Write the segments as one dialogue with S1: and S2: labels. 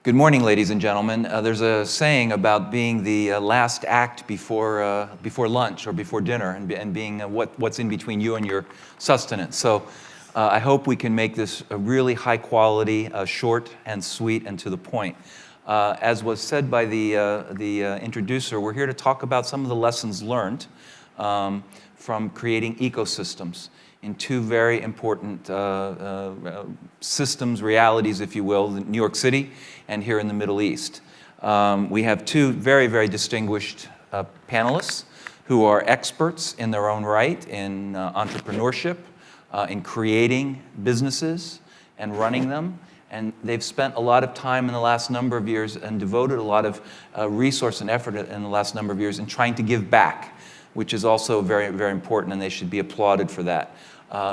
S1: Good morning, ladies and gentlemen. There's a saying about being the last act before lunch or before dinner, and being what's in between you and your sustenance. So I hope we can make this a really high quality, short and sweet and to the point. As was said by the introducer, we're here to talk about some of the lessons learned from creating ecosystems in two very important systems, realities, if you will, New York City and here in the Middle East. We have two very, very distinguished panelists who are experts in their own right in entrepreneurship, in creating businesses and running them. And they've spent a lot of time in the last number of years and devoted a lot of resource and effort in the last number of years in trying to give back, which is also very, very important, and they should be applauded for that,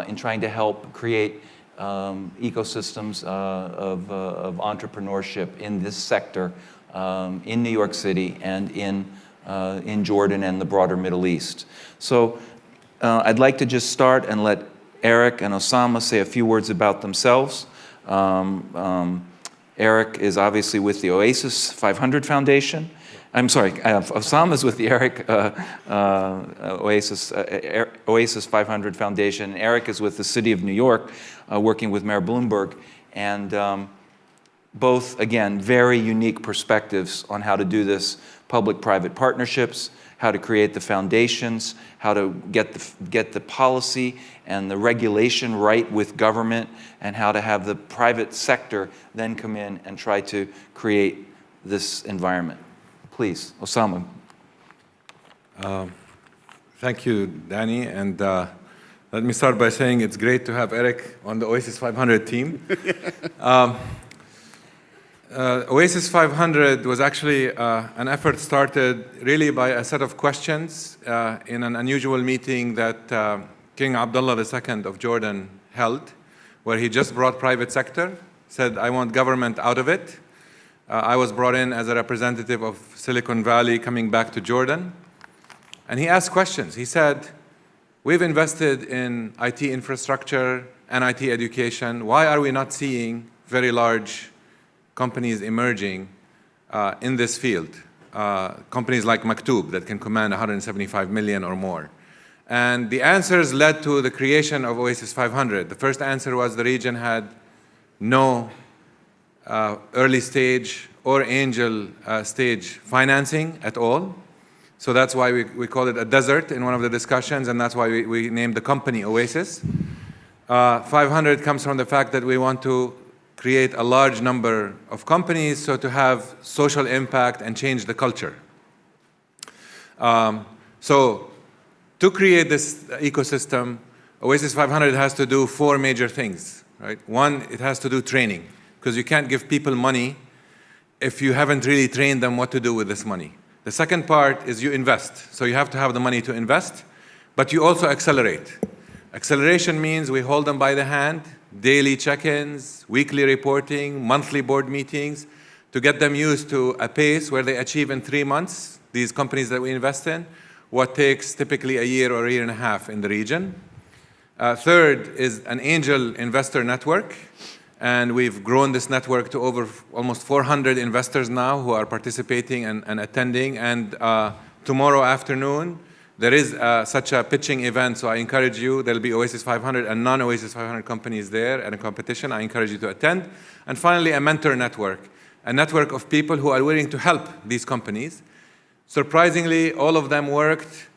S1: in trying to help create ecosystems of entrepreneurship in this sector in New York City and in Jordan and the broader Middle East. So I'd like to just start and let Eric and Usama say a few words about themselves. Eric is obviously with the Oasis 500 Foundation. I'm sorry, Usama is with the Oasis 500 Foundation, and Eric is with the City of New York, working with Mayor Bloomberg, and both, again, very unique perspectives on how to do this, public-private partnerships, how to create the foundations, how to get the policy and the regulation right with government, and how to have the private sector then come in and try to create this environment. Please, Usama.
S2: Thank you, Danny. And let me start by saying it's great to have Eric on the Oasis 500 team. Oasis 500 was actually an effort started really by a set of questions in an unusual meeting that King Abdullah II of Jordan held, where he just brought private sector, said, I want government out of it. I was brought in as a representative of Silicon Valley coming back to Jordan. And he asked questions. He said, we've invested in IT infrastructure and IT education. Why are we not seeing very large companies emerging in this field? Companies like Maktoub that can command 175 million or more. And the answers led to the creation of Oasis 500. The first answer was the region had no early stage or angel stage financing at all. So that's why we call it a desert in one of the discussions, and that's why we named the company Oasis. 500 comes from the fact that we want to create a large number of companies, so to have social impact and change the culture. So to create this ecosystem, Oasis 500 has to do four major things, right? One, it has to do training, because you can't give people money if you haven't really trained them what to do with this money. The second part is you invest. So you have to have the money to invest, but you also accelerate. Acceleration means we hold them by the hand, daily check-ins, weekly reporting, monthly board meetings, to get them used to a pace where they achieve in 3 months, these companies that we invest in, what takes typically a year or a year and a half in the region. Third is an angel investor network. And we've grown this network to over almost 400 investors now who are participating and attending. And tomorrow afternoon, there is such a pitching event. So I encourage you, there'll be Oasis 500 and non-Oasis 500 companies there at a competition. I encourage you to attend. And finally, a mentor network, a network of people who are willing to help these companies. Surprisingly, all of them worked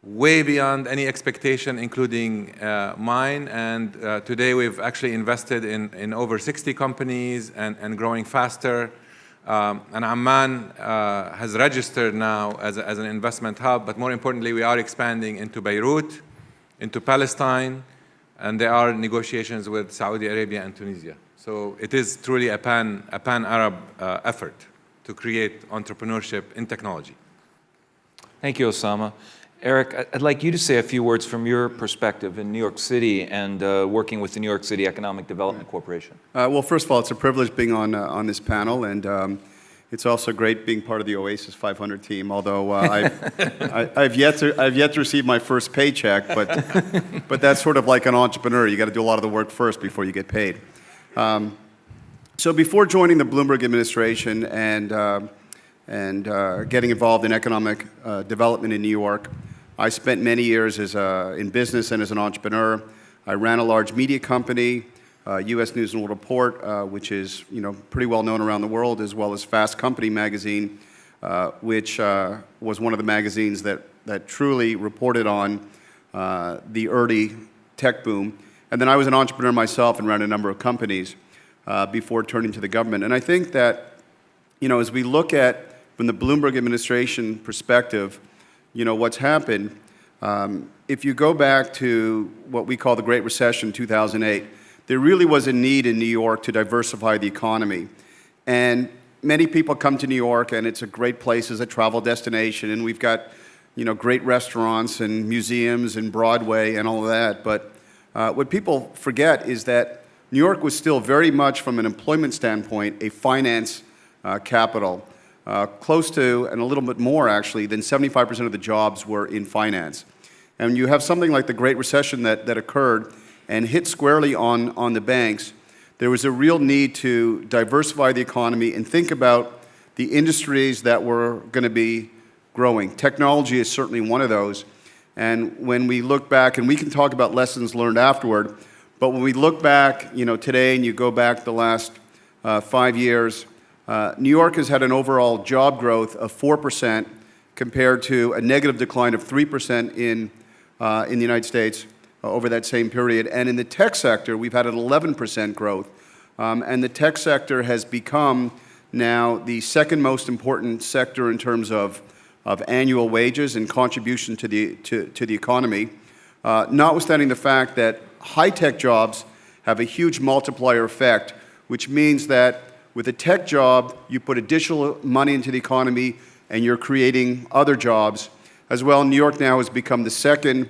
S2: way beyond any expectation, including mine. And today we've actually invested in over 60 companies and growing faster. And Amman has registered now as an investment hub. But more importantly, we are expanding into Beirut, into Palestine, and there are negotiations with Saudi Arabia and Tunisia. So it is truly a pan-Arab effort to create entrepreneurship in technology.
S1: Thank you, Usama. Eric, I'd like you to say a few words from your perspective in New York City and working with the New York City Economic Development Corporation.
S3: Well, first of all, it's a privilege being on this panel, and it's also great being part of the Oasis 500 team. Although I've yet to receive my first paycheck, but that's sort of like an entrepreneur. You got to do a lot of the work first before you get paid. So before joining the Bloomberg administration and getting involved in economic development in New York, I spent many years in business and as an entrepreneur. I ran a large media company, US News and World Report, which is pretty well known around the world, as well as Fast Company magazine, which was one of the magazines that truly reported on the early tech boom. And then I was an entrepreneur myself and ran a number of companies before turning to the government. And I think that, as we look at, from the Bloomberg administration perspective, what's happened, if you go back to what we call the Great Recession, 2008, there really was a need in New York to diversify the economy. And many people come to New York, and it's a great place as a travel destination, and we've got, great restaurants and museums and Broadway and all of that. But what people forget is that New York was still very much, from an employment standpoint, a finance capital. Close to, and a little bit more actually, than 75% of the jobs were in finance. And you have something like the Great Recession that occurred and hit squarely on the banks. There was a real need to diversify the economy and think about the industries that were going to be growing. Technology is certainly one of those. And when we look back, and we can talk about lessons learned afterward, but when we look back, today, and you go back the last 5 years, New York has had an overall job growth of 4% compared to a negative decline of 3% in the United States over that same period. And in the tech sector, we've had an 11% growth. And the tech sector has become now the second most important sector in terms of annual wages and contribution to the economy, notwithstanding the fact that high-tech jobs have a huge multiplier effect, which means that with a tech job, you put additional money into the economy and you're creating other jobs. As well, New York now has become the second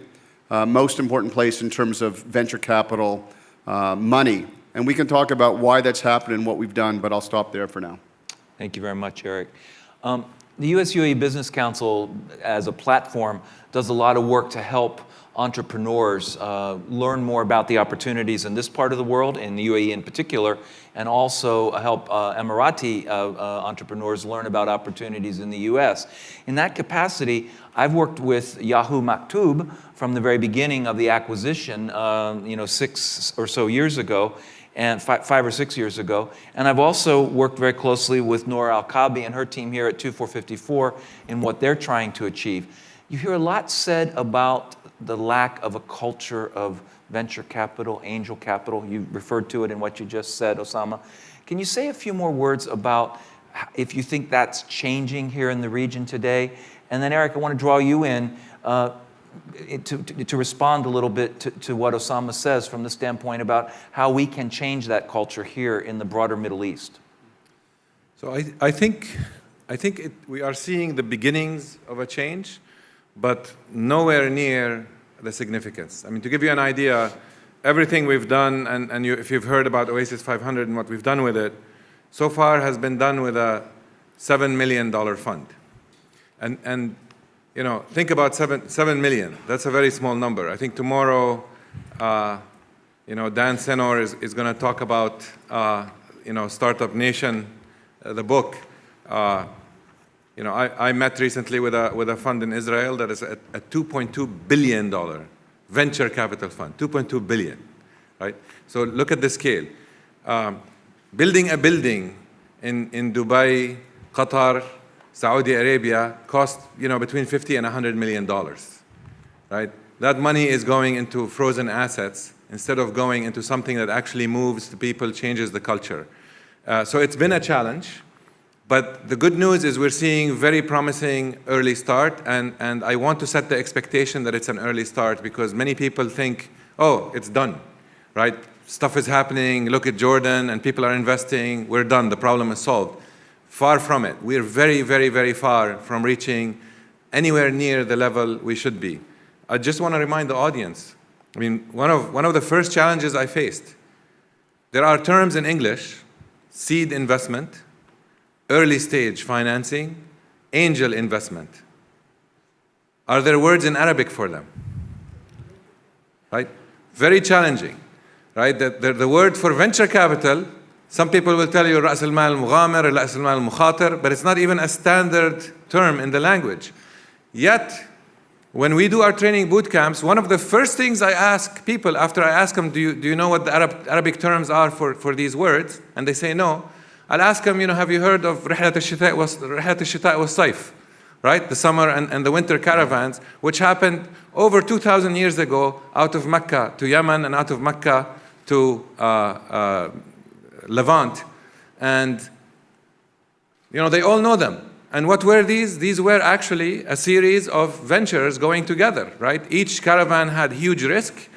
S3: most important place in terms of venture capital money. And we can talk about why that's happened and what we've done, but I'll stop there for now.
S1: Thank you very much, Eric. The US-UAE Business Council, as a platform, does a lot of work to help entrepreneurs learn more about the opportunities in this part of the world, in the UAE in particular, and also help Emirati entrepreneurs learn about opportunities in the US. In that capacity, I've worked with Yahoo Maktub from the very beginning of the acquisition, 6 or so years ago, and 5 or 6 years ago. And I've also worked very closely with Noor Al-Kabi and her team here at 2454 in what they're trying to achieve. You hear a lot said about the lack of a culture of venture capital, angel capital. You referred to it in what you just said, Usama. Can you say a few more words about if you think that's changing here in the region today? And then, Eric, I want to draw you in to respond a little bit to what Usama says from the standpoint about how we can change that culture here in the broader Middle East.
S2: So I think we are seeing the beginnings of a change, but nowhere near the significance. I mean, to give you an idea, everything we've done, and if you've heard about Oasis 500 and what we've done with it, so far has been done with a $7 million fund. And think about 7 million. That's a very small number. I think tomorrow, Dan Senor is going to talk about, Startup Nation, the book. I met recently with a fund in Israel that is a $2.2 billion venture capital fund, $2.2 billion, right? So look at the scale. Building a building in Dubai, Qatar, Saudi Arabia cost between $50 and $100 million, right? That money is going into frozen assets instead of going into something that actually moves the people, changes the culture. So it's been a challenge. But the good news is we're seeing very promising early start, and I want to set the expectation that it's an early start because many people think, oh, it's done, right? Stuff is happening, look at Jordan, and people are investing, we're done, the problem is solved. Far from it. We're very, very, very far from reaching anywhere near the level we should be. I just want to remind the audience, I mean, one of the first challenges I faced, there are terms in English, seed investment, early stage financing, angel investment. Are there words in Arabic for them? Right? Very challenging, right? The word for venture capital, Some people will tell you رأس المال المغامر, رأس المال المخاطر, but it's not even a standard term in the language. Yet, when we do our training boot camps, one of the first things I ask people after I ask them, do you know what the Arabic terms are for these words? And they say no. I'll ask them, have you heard of رحلة الشتاء والصيف? Right? The summer and the winter caravans, which happened over 2,000 years ago out of Mecca to Yemen and out of Mecca to Levant. And, they all know them. And what were these? These were actually a series of ventures going together, right? Each caravan had huge risk,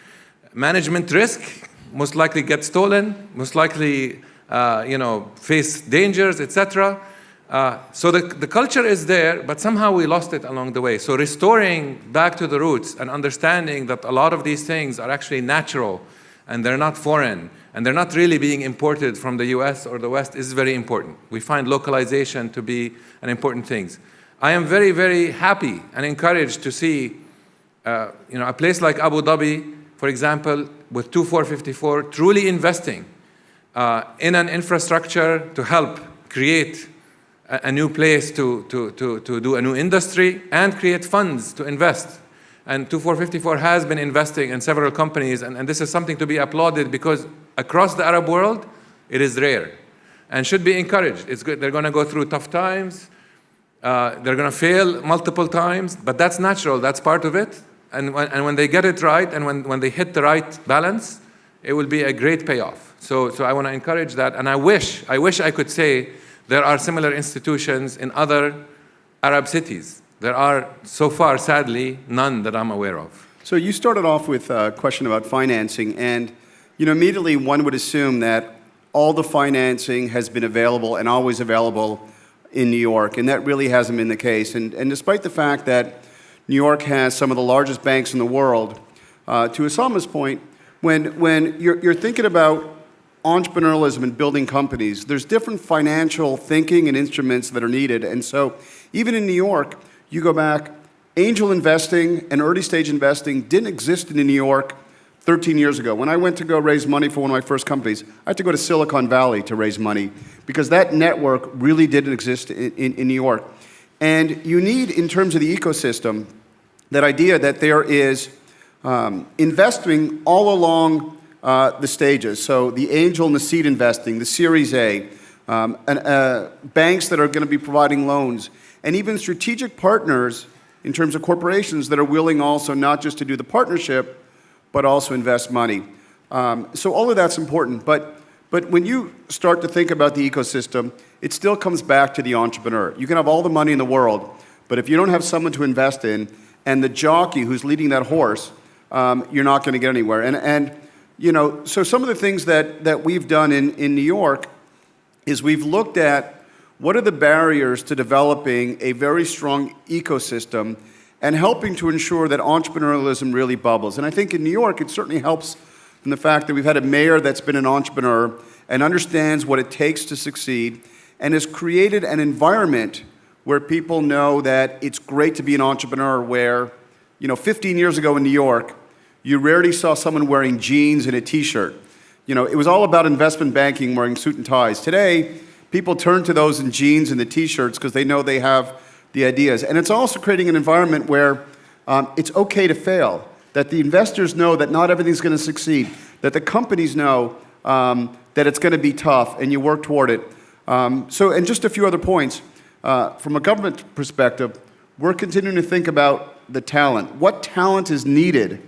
S2: management risk, most likely get stolen, most likely, face dangers, etc. So the culture is there, but somehow we lost it along the way. So restoring back to the roots and understanding that a lot of these things are actually natural and they're not foreign and they're not really being imported from the US or the West is very important. We find localization to be an important thing. I am very, very happy and encouraged to see a place like Abu Dhabi, for example, with 2454, truly investing in an infrastructure to help create a new place to do a new industry and create funds to invest. And 2454 has been investing in several companies, and this is something to be applauded because across the Arab world, it is rare and should be encouraged. It's good. They're going to go through tough times. They're going to fail multiple times, but that's natural. That's part of it. And when they get it right and when they hit the right balance, it will be a great payoff. So I want to encourage that. And I wish I could say there are similar institutions in other Arab cities. There are, so far, sadly, none that I'm aware of.
S3: So you started off with a question about financing, and immediately one would assume that all the financing has been available and always available in New York, and that really hasn't been the case. And despite the fact that New York has some of the largest banks in the world, to Usama's point, when you're thinking about entrepreneurialism and building companies, there's different financial thinking and instruments that are needed. And so even in New York, you go back, angel investing and early stage investing didn't exist in New York 13 years ago. When I went to go raise money for one of my first companies, I had to go to Silicon Valley to raise money because that network really didn't exist in New York. And you need, in terms of the ecosystem, that idea that there is investing all along the stages. So the angel and the seed investing, the Series A, banks that are going to be providing loans, and even strategic partners in terms of corporations that are willing also not just to do the partnership, but also invest money. So all of that's important. But when you start to think about the ecosystem, it still comes back to the entrepreneur. You can have all the money in the world, but if you don't have someone to invest in, and the jockey who's leading that horse, you're not going to get anywhere. So some of the things that we've done in New York is we've looked at what are the barriers to developing a very strong ecosystem and helping to ensure that entrepreneurialism really bubbles. And I think in New York, it certainly helps from the fact that we've had a mayor that's been an entrepreneur and understands what it takes to succeed and has created an environment where people know that it's great to be an entrepreneur where, 15 years ago in New York, you rarely saw someone wearing jeans and a t-shirt. It was all about investment banking, wearing suit and ties. Today, people turn to those in jeans and the t-shirts because they know they have the ideas. And it's also creating an environment where it's okay to fail, that the investors know that not everything's going to succeed, that the companies know that it's going to be tough and you work toward it. And just a few other points. From a government perspective, we're continuing to think about the talent. What talent is needed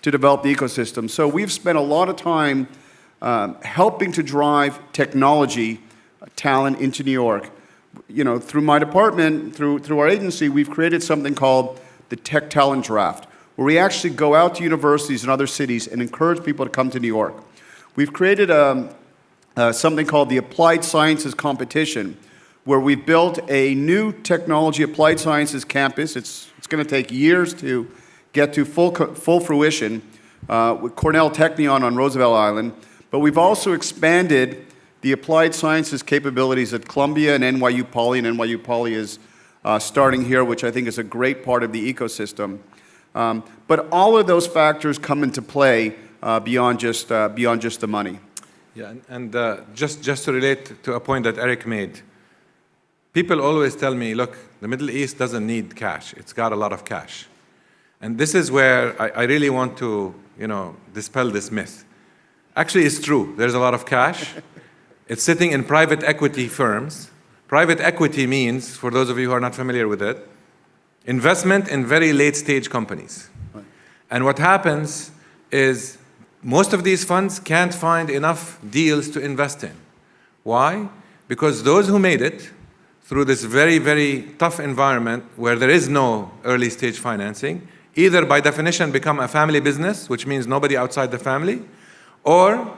S3: to develop the ecosystem? So we've spent a lot of time helping to drive technology talent into New York. Through my department, through our agency, we've created something called the Tech Talent Draft, where we actually go out to universities and other cities and encourage people to come to New York. We've created something called the Applied Sciences Competition, where we've built a new technology applied sciences campus. It's going to take years to get to full fruition with Cornell Technion on Roosevelt Island. But we've also expanded the applied sciences capabilities at Columbia and NYU Poly, and NYU Poly is starting here, which I think is a great part of the ecosystem. But all of those factors come into play beyond just the money.
S2: Yeah, and just to relate to a point that Eric made, people always tell me, look, the Middle East doesn't need cash. It's got a lot of cash. And this is where I really want to, dispel this myth. Actually, it's true. There's a lot of cash. It's sitting in private equity firms. Private equity means, for those of you who are not familiar with it, investment in very late-stage companies. Right. And what happens is most of these funds can't find enough deals to invest in. Why? Because those who made it through this very, very tough environment where there is no early-stage financing, either by definition become a family business, which means nobody outside the family, or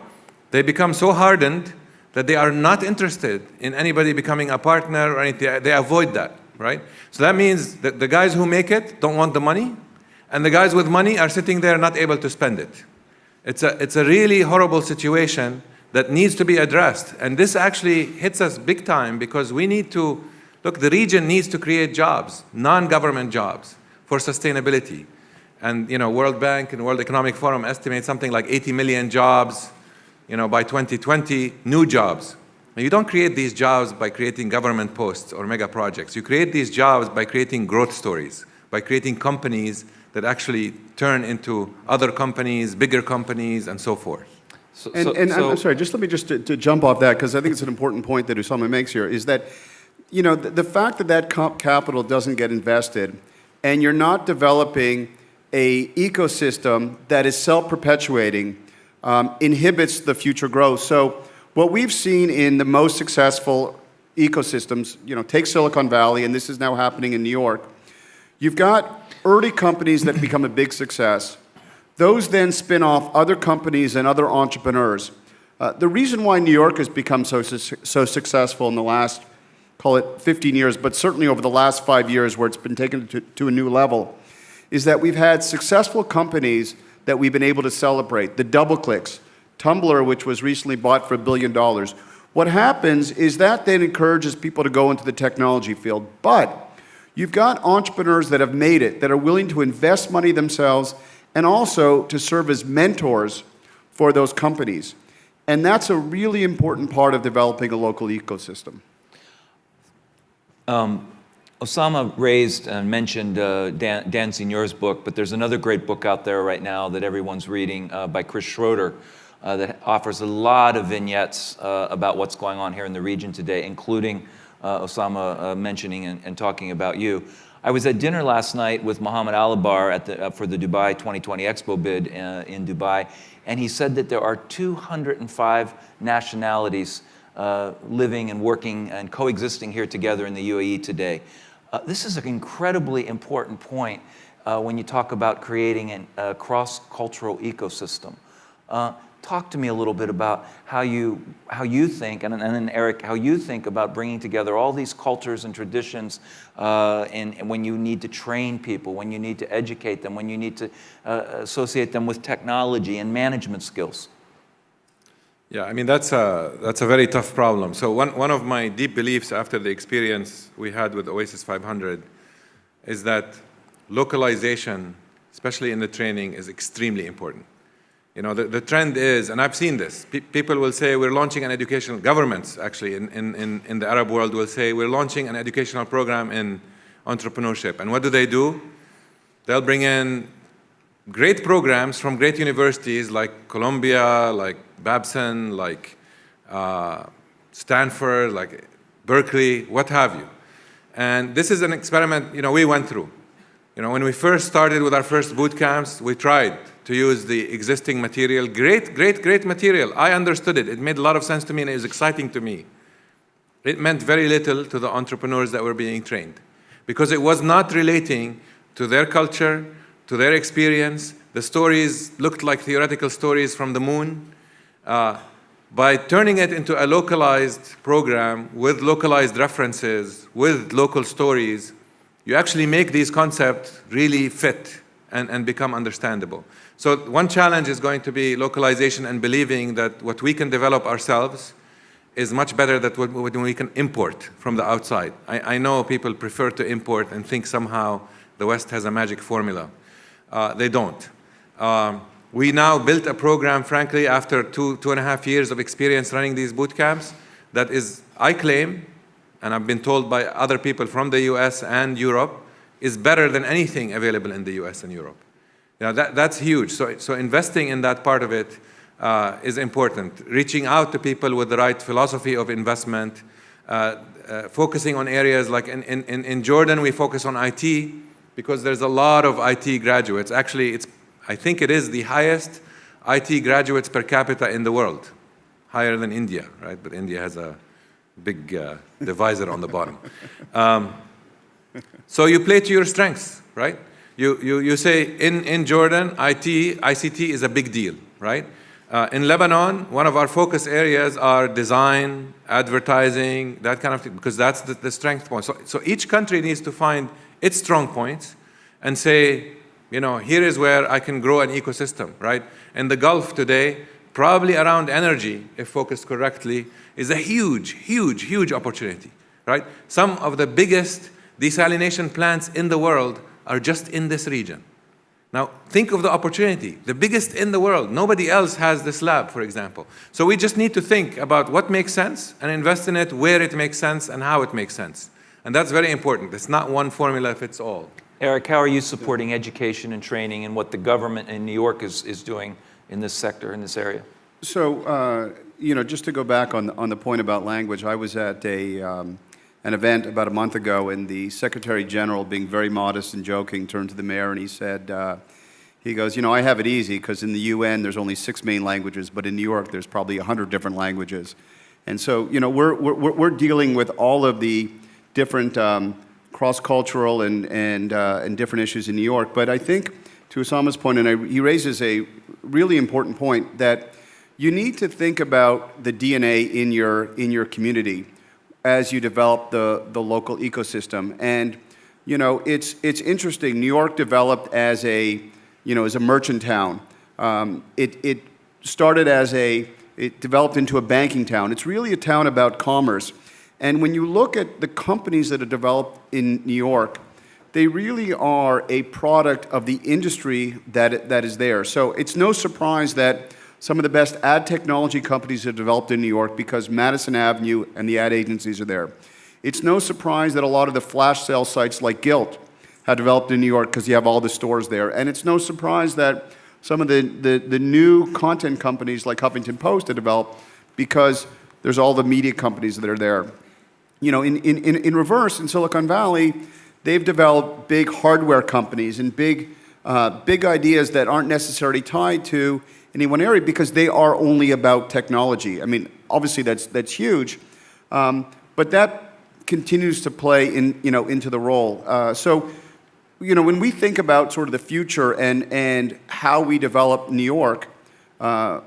S2: they become so hardened that they are not interested in anybody becoming a partner or anything. They avoid that, right? So that means that the guys who make it don't want the money, and the guys with money are sitting there not able to spend it. It's a really horrible situation that needs to be addressed. And this actually hits us big time because we need to, look, the region needs to create jobs, non-government jobs for sustainability. And World Bank and World Economic Forum estimate something like 80 million jobs by 2020, new jobs. And you don't create these jobs by creating government posts or mega projects. You create these jobs by creating growth stories, by creating companies that actually turn into other companies, bigger companies, and so forth.
S3: I'm sorry, just let me to jump off that, because I think it's an important point that Usama makes here, is that, the fact that capital doesn't get invested, and you're not developing a ecosystem that is self-perpetuating, inhibits the future growth. So what we've seen in the most successful ecosystems, take Silicon Valley, and this is now happening in New York, you've got early companies that become a big success. Those then spin off other companies and other entrepreneurs. The reason why New York has become so successful in the last, call it 15 years, but certainly over the last 5 years where it's been taken to a new level, is that we've had successful companies that we've been able to celebrate. The DoubleClicks, Tumblr, which was recently bought for $1 billion. What happens is that then encourages people to go into the technology field. But you've got entrepreneurs that have made it, that are willing to invest money themselves and also to serve as mentors for those companies. And that's a really important part of developing a local ecosystem.
S1: Usama raised and mentioned Dan Signeur's book, but there's another great book out there right now that everyone's reading by Chris Schroeder that offers a lot of vignettes about what's going on here in the region today, including Usama mentioning and talking about you. I was at dinner last night with Mohammed Alibar for the Dubai 2020 Expo bid in Dubai, and he said that there are 205 nationalities living and working and coexisting here together in the UAE today. This is an incredibly important point when you talk about creating a cross-cultural ecosystem. Talk to me a little bit about how you think, and then Eric, how you think about bringing together all these cultures and traditions, and when you need to train people, when you need to educate them, when you need to associate them with technology and management skills.
S2: Yeah, I mean, that's a very tough problem. So one of my deep beliefs after the experience we had with Oasis 500 is that localization, especially in the training, is extremely important. The trend is, and I've seen this, people will say we're launching an educational, governments actually in the Arab world will say we're launching an educational program in entrepreneurship. And what do? They'll bring in great programs from great universities like Columbia, like Babson, like Stanford, like Berkeley, what have you. And this is an experiment, we went through. When we first started with our first boot camps, we tried to use the existing material. Great material. I understood it. It made a lot of sense to me and it was exciting to me. It meant very little to the entrepreneurs that were being trained because it was not relating to their culture, to their experience. The stories looked like theoretical stories from the moon. By turning it into a localized program with localized references, with local stories, you actually make these concepts really fit and become understandable. So one challenge is going to be localization and believing that what we can develop ourselves is much better than what we can import from the outside. I know people prefer to import and think somehow the West has a magic formula. They don't. We now built a program, frankly, after 2.5 years of experience running these boot camps, that is, I claim, and I've been told by other people from the US and Europe, is better than anything available in the US and Europe. That's huge. So investing in that part of it is important. Reaching out to people with the right philosophy of investment, focusing on areas like in Jordan, we focus on IT because there's a lot of IT graduates. Actually, I think it is the highest IT graduates per capita in the world, higher than India, right? But India has a big divisor on the bottom. So you play to your strengths, right? You say in Jordan, ICT is a big deal, right? In Lebanon, one of our focus areas are design, advertising, that kind of thing, because that's the strength point. So each country needs to find its strong points and say, here is where I can grow an ecosystem, right? In the Gulf today, probably around energy, if focused correctly, is a huge, huge, huge opportunity, right? Some of the biggest desalination plants in the world are just in this region. Now, think of the opportunity, the biggest in the world. Nobody else has this lab, for example. So we just need to think about what makes sense and invest in it where it makes sense and how it makes sense. And that's very important. It's not one formula fits all.
S1: Eric, how are you supporting education and training and what the government in New York is doing in this sector, in this area?
S3: So, just to go back on the point about language, I was at an event about a month ago, and the Secretary General, being very modest and joking, turned to the mayor and he said, he goes, I have it easy because in the UN there's only 6 main languages, but in New York there's probably 100 different languages. And so, we're dealing with all of the different cross-cultural and different issues in New York. But I think, to Usama's point, and he raises a really important point, that you need to think about the DNA in your community as you develop the local ecosystem. And it's interesting. New York developed as a merchant town. It started it developed into a banking town. It's really a town about commerce. And when you look at the companies that are developed in New York, they really are a product of the industry that is there. So it's no surprise that some of the best ad technology companies are developed in New York because Madison Avenue and the ad agencies are there. It's no surprise that a lot of the flash sale sites like Gilt have developed in New York because you have all the stores there. And it's no surprise that some of the new content companies like Huffington Post have developed because there's all the media companies that are there. In reverse, in Silicon Valley, they've developed big hardware companies and big ideas that aren't necessarily tied to any one area because they are only about technology. I mean, obviously that's huge, but that continues to play into the role. So, when we think about sort of the future and how we develop New York,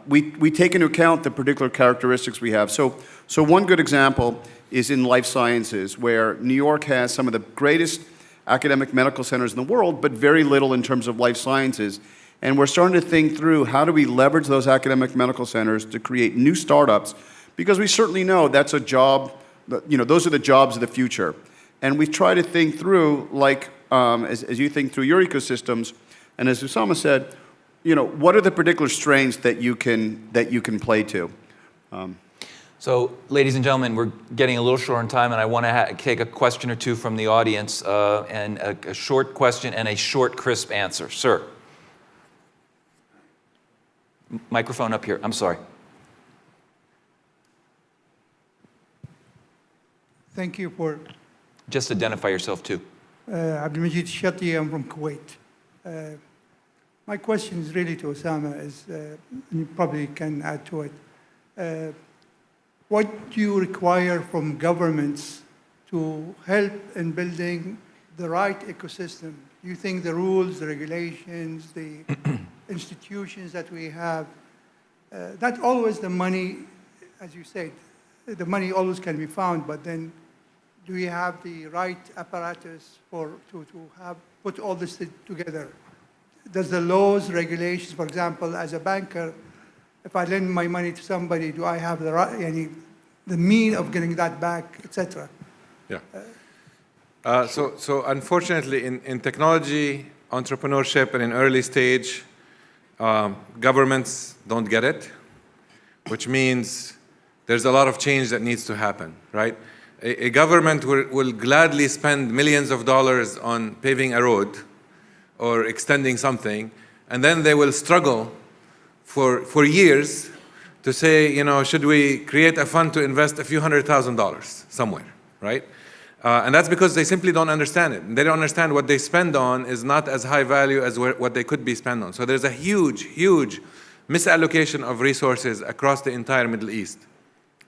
S3: we take into account the particular characteristics we have. So one good example is in life sciences, where New York has some of the greatest academic medical centers in the world, but very little in terms of life sciences. And we're starting to think through how do we leverage those academic medical centers to create new startups, because we certainly know that's a job, those are the jobs of the future. And we try to think through, like, as you think through your ecosystems, and as Usama said, what are the particular strengths that you can play to?
S1: So, ladies and gentlemen, we're getting a little short on time, and I want to take a question or two from the audience, and a short question and a short, crisp answer. Sir. Microphone up here. I'm sorry.
S4: Thank you for...
S1: Just identify yourself, too.
S4: Abdulmajid Shati, I'm from Kuwait. My question is really to Usama, and you probably can add to it. What do you require from governments to help in building the right ecosystem? Do you think the rules, the regulations, the institutions that we have, not always the money, as you said, the money always can be found, but then do we have the right apparatus to put all this together? Does the laws, regulations, for example, as a banker, if I lend my money to somebody, do I have the right, the mean of getting that back, etc.?
S2: Yeah. So unfortunately, in technology, entrepreneurship, and in early stage, Governments don't get it, which means there's a lot of change that needs to happen, right? A government will gladly spend millions of dollars on paving a road or extending something, and then they will struggle for years to say, you know, should we create a fund to invest a few $100,000 somewhere, right? And that's because they simply don't understand it. They don't understand what they spend on is not as high value as what they could be spent on. So there's a huge, huge misallocation of resources across the entire Middle East.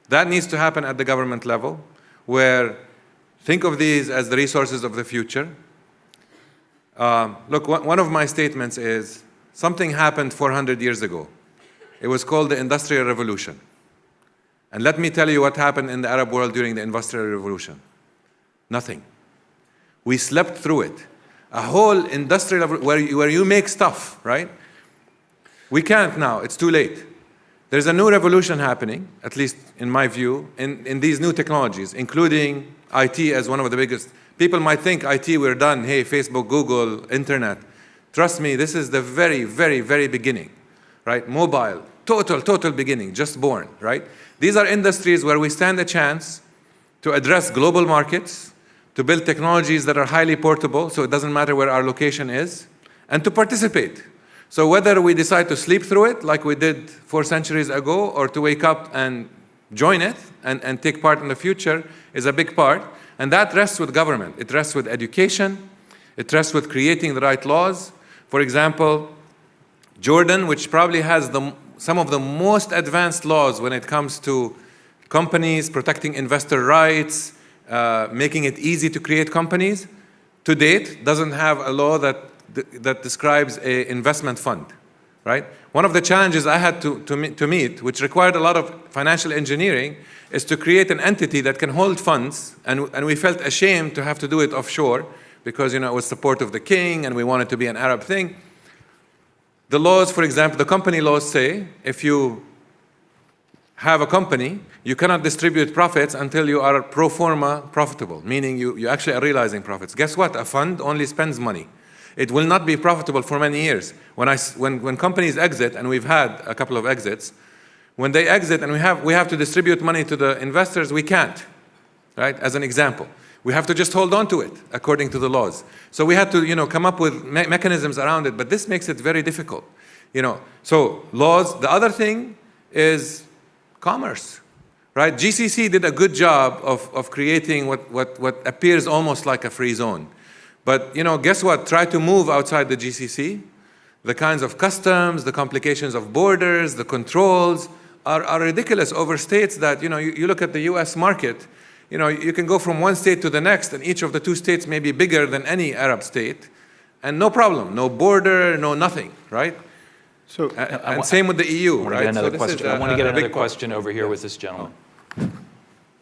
S2: That needs to happen at the government level, where think of these as the resources of the future. Look, one of my statements is something happened 400 years ago. It was called the Industrial Revolution. And let me tell you what happened in the Arab world during the Industrial Revolution. Nothing. We slept through it. A whole industrial, where you make stuff, right? We can't now, it's too late. There's a new revolution happening, at least in my view, in these new technologies, including IT as one of the biggest. People might think IT, we're done, hey, Facebook, Google, internet. Trust me, this is the very, very, very beginning, right? Mobile, total beginning, just born, right? These are industries where we stand a chance to address global markets, to build technologies that are highly portable, so it doesn't matter where our location is, and to participate. So whether we decide to sleep through it, like we did 4 centuries ago, or to wake up and join it and take part in the future, is a big part. And that rests with government. It rests with education. It rests with creating the right laws. For example, Jordan, which probably has some of the most advanced laws when it comes to companies, protecting investor rights, making it easy to create companies, to date doesn't have a law that describes an investment fund, right? One of the challenges I had to meet, which required a lot of financial engineering, is to create an entity that can hold funds, and we felt ashamed to have to do it offshore because, you know, it was support of the king and we wanted to be an Arab thing. The laws, for example, the company laws say if you have a company, you cannot distribute profits until you are pro forma profitable, meaning you actually are realizing profits. Guess what? A fund only spends money. It will not be profitable for many years. When companies exit, and we've had a couple of exits, when they exit and we have to distribute money to the investors, we can't, right? As an example. We have to just hold on to it according to the laws. So we had to, you know, come up with mechanisms around it, but this makes it very difficult, you know. So laws. The other thing is commerce, right? GCC did a good job of creating what appears almost like a free zone. But, you know, guess what? Try to move outside the GCC. The kinds of customs, the complications of borders, the controls are ridiculous over states that, you know, you look at the US market, you know, you can go from one state to the next, and each of the 2 states may be bigger than any Arab state, and no problem, no border, no nothing, right?
S3: So,
S2: and same with the EU, right?
S1: I want to get another question over here with this gentleman.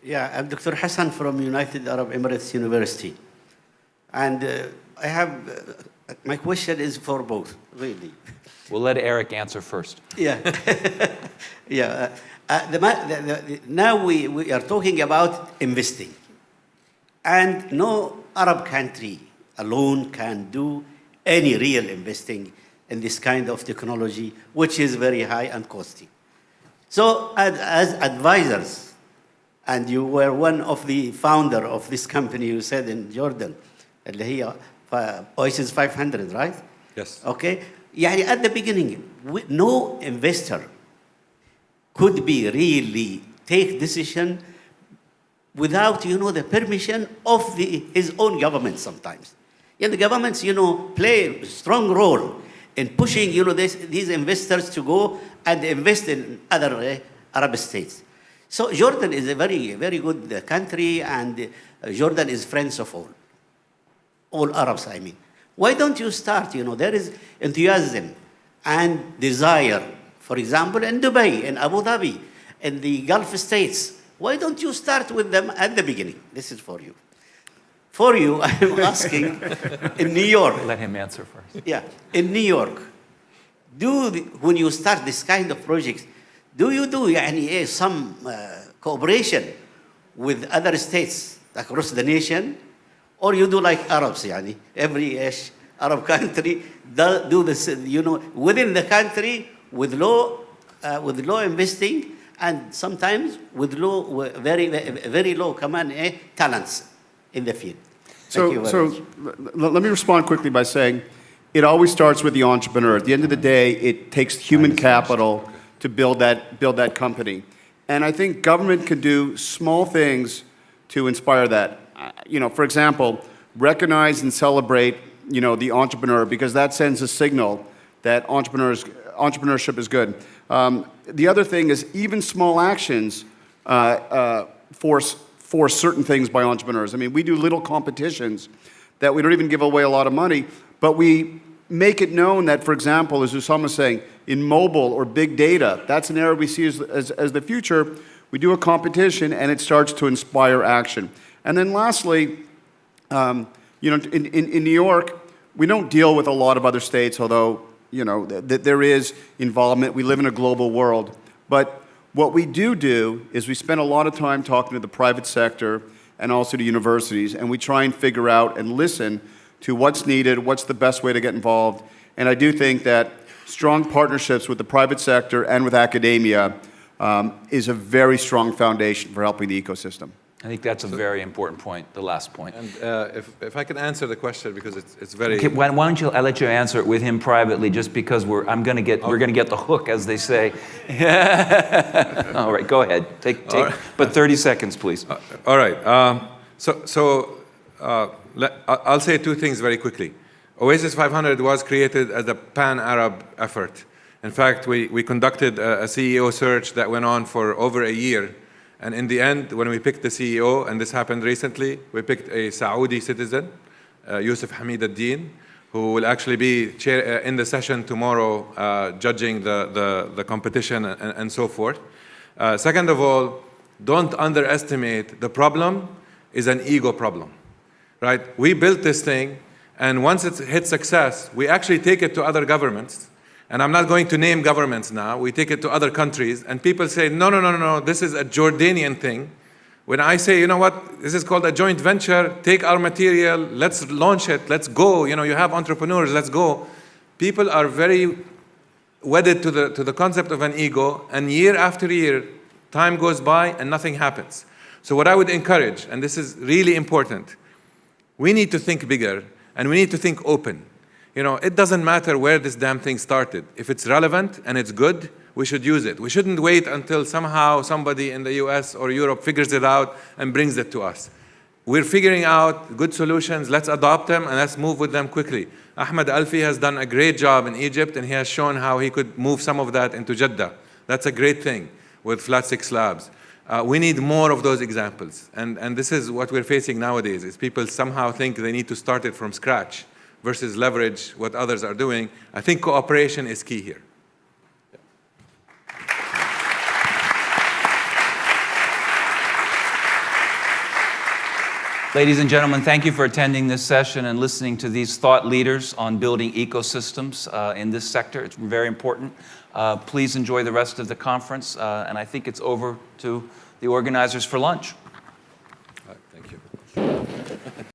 S5: Yeah, I'm Dr. Hassan from United Arab Emirates University. And I have, my question is for both, really.
S1: We'll let Eric answer first.
S5: Yeah. Yeah. Now we are talking about investing. And no Arab country alone can do any real investing in this kind of technology, which is very high and costly. So as advisors, and you were one of the founder of this company, you said in Jordan, اللي هي Oasis 500, right?
S2: Yes.
S5: Okay. يعني at the beginning, no investor could be really take decision without, you know, the permission of his own government sometimes. And the governments, you know, play a strong role in pushing, you know, these investors to go and invest in other Arab states. So Jordan is a very, very good country, and Jordan is friends of all Arabs, I mean. Why don't you start, you know, there is enthusiasm and desire, for example, in Dubai, in Abu Dhabi, in the Gulf states. Why don't you start with them at the beginning? This is for you. For you, I'm asking, in New York.
S1: Let him answer first.
S5: Yeah, in New York, when you start this kind of projects, do you do يعني, some cooperation with other states across the nation? Or you do like Arabs, يعني, every Arab country do this, within the country with low investing and sometimes with very low talents in the field. Thank you very much.
S3: Let me respond quickly by saying it always starts with the entrepreneur. At the end of the day, it takes human capital to build that company. And I think government can do small things to inspire that. For example, recognize and celebrate, the entrepreneur, because that sends a signal that entrepreneurship is good. The other thing is even small actions force certain things by entrepreneurs. I mean, we do little competitions that we don't even give away a lot of money, but we make it known that, for example, as Usama was saying, in mobile or big data, that's an area we see as the future. We do a competition and it starts to inspire action. And then lastly, in New York, we don't deal with a lot of other states, although, there is involvement. We live in a global world. But what we do is we spend a lot of time talking to the private sector and also to universities, and we try and figure out and listen to what's needed, what's the best way to get involved. And I do think that strong partnerships with the private sector and with academia is a very strong foundation for helping the ecosystem.
S1: I think that's a very important point, the last point.
S2: And if I can answer the question, because it's very...
S1: Okay, why don't I'll let you answer it with him privately, just because we're going to get the hook, as they say. All right, go ahead. But 30 seconds, please.
S2: All right. I'll say two things very quickly. Oasis 500 was created as a pan-Arab effort. In fact, we conducted a CEO search that went on for over a year. And in the end, when we picked the CEO, and this happened recently, we picked a Saudi citizen, Yusuf Hamid al-Din, who will actually be in the session tomorrow, judging the competition and so forth. Second of all, don't underestimate the problem is an ego problem, right? We built this thing, and once it hits success, we actually take it to other governments. And I'm not going to name governments now. We take it to other countries, and people say, no, this is a Jordanian thing. When I say, you know what, this is called a joint venture, take our material, let's launch it, let's go, you have entrepreneurs, let's go. People are very wedded to the concept of an ego, and year after year, time goes by and nothing happens. So what I would encourage, and this is really important, we need to think bigger, and we need to think open. It doesn't matter where this damn thing started. If it's relevant and it's good, we should use it. We shouldn't wait until somehow somebody in the US or Europe figures it out and brings it to us. We're figuring out good solutions. Let's adopt them and let's move with them quickly. Ahmed Alfi has done a great job in Egypt, and he has shown how he could move some of that into Jeddah. That's a great thing with flat stick slabs. We need more of those examples. And this is what we're facing nowadays, is people somehow think they need to start it from scratch versus leverage what others are doing. I think cooperation is key here.
S1: Ladies and gentlemen, thank you for attending this session and listening to these thought leaders on building ecosystems in this sector. It's very important. Please enjoy the rest of the conference, and I think it's over to the organizers for lunch.
S2: Thank you.